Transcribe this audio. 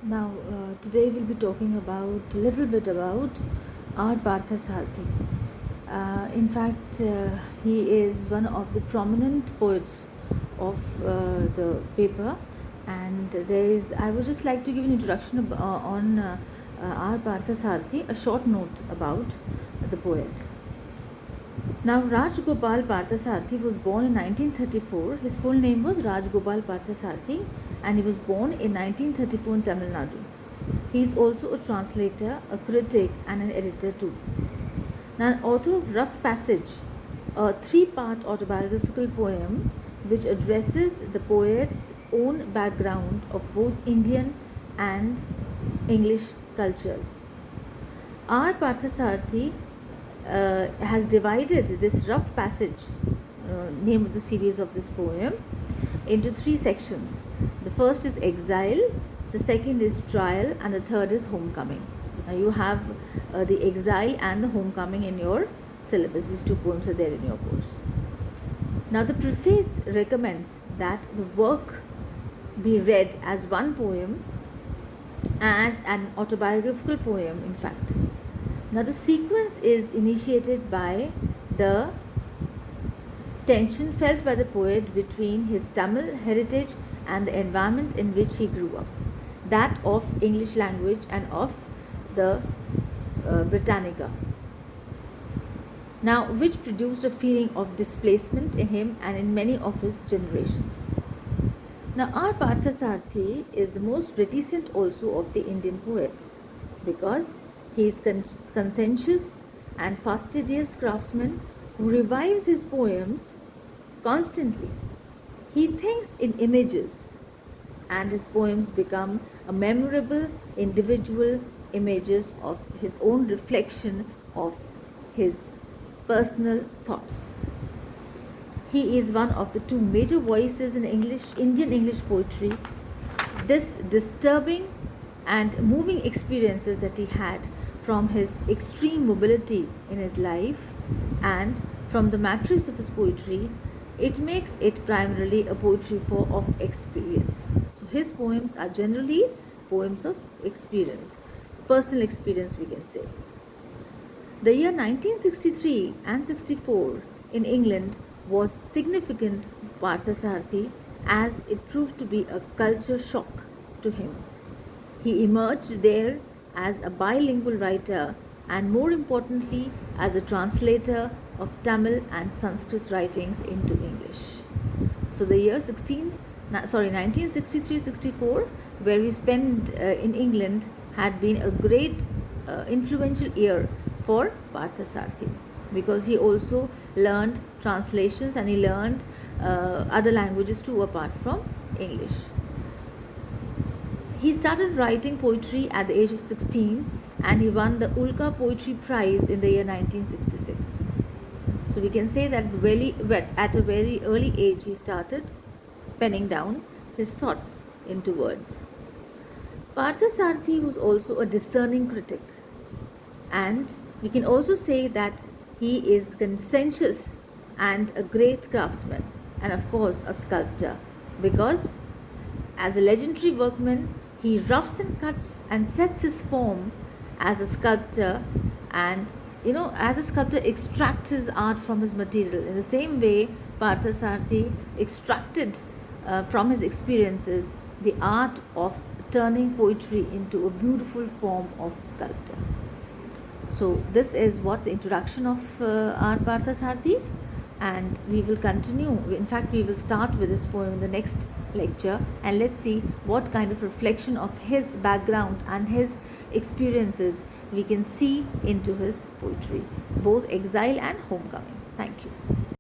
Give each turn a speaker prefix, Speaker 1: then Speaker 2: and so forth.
Speaker 1: Now, today we'll be talking about a little bit about R. Parthasarathy. In fact, he is one of the prominent poets of the paper, and there is. I would just like to give an introduction on R. Parthasarathy, a short note about the poet. Now, Rajgopal Parthasarathy was born in 1934. His full name was Rajgopal Parthasarathy, and he was born in 1934 in Tamil Nadu. He is also a translator, a critic, and an editor too. Now, an author of Rough Passage, a three-part autobiographical poem which addresses the poet's own background of both Indian and English cultures. R. Parthasarathy has divided this rough passage, name of the series of this poem, into three sections. The first is exile, the second is trial, and the third is homecoming. Now you have the exile and the homecoming in your syllabus. These two poems are there in your course. Now the preface recommends that the work be read as one poem, as an autobiographical poem in fact. Now the sequence is initiated by the tension felt by the poet between his Tamil heritage and the environment in which he grew up, that of English language and of the Britannica. Now, which produced a feeling of displacement in him and in many of his generations. Now, R. Parthasarathy is the most reticent also of the Indian poets because he is conscientious and fastidious craftsman who revives his poems constantly. He thinks in images, and his poems become a memorable individual images of his own reflection of his personal thoughts. He is one of the two major voices in Indian English poetry. This disturbing and moving experiences that he had from his extreme mobility in his life and from the matrix of his poetry, it makes it primarily a poetry of experience. So his poems are generally poems of experience, personal experience we can say. The year 1963 and 64 in England was significant for Parthasarathy as it proved to be a culture shock to him. He emerged there as a bilingual writer and more importantly as a translator of Tamil and Sanskrit writings into English. So the year 1963-64 where he spent in England had been a great influential year for Parthasarathy because he also learned translations and he learned other languages too apart from English. He started writing poetry at the age of 16 and he won the Ulka Poetry Prize in the year 1966. So we can say that at a very early age he started penning down his thoughts into words. Parthasarathy was also a discerning critic, and we can also say that he is conscientious and a great craftsman and of course a sculptor because as a legendary workman he roughs and cuts and sets his form as a sculptor, and as a sculptor extracts his art from his material. In the same way, Parthasarathy extracted from his experiences the art of turning poetry into a beautiful form of sculpture. So this is what the introduction of R. Parthasarathy, and we will continue. In fact, we will start with this poem in the next lecture, and let's see what kind of reflection of his background and his experiences we can see into his poetry, both exile and homecoming. Thank you.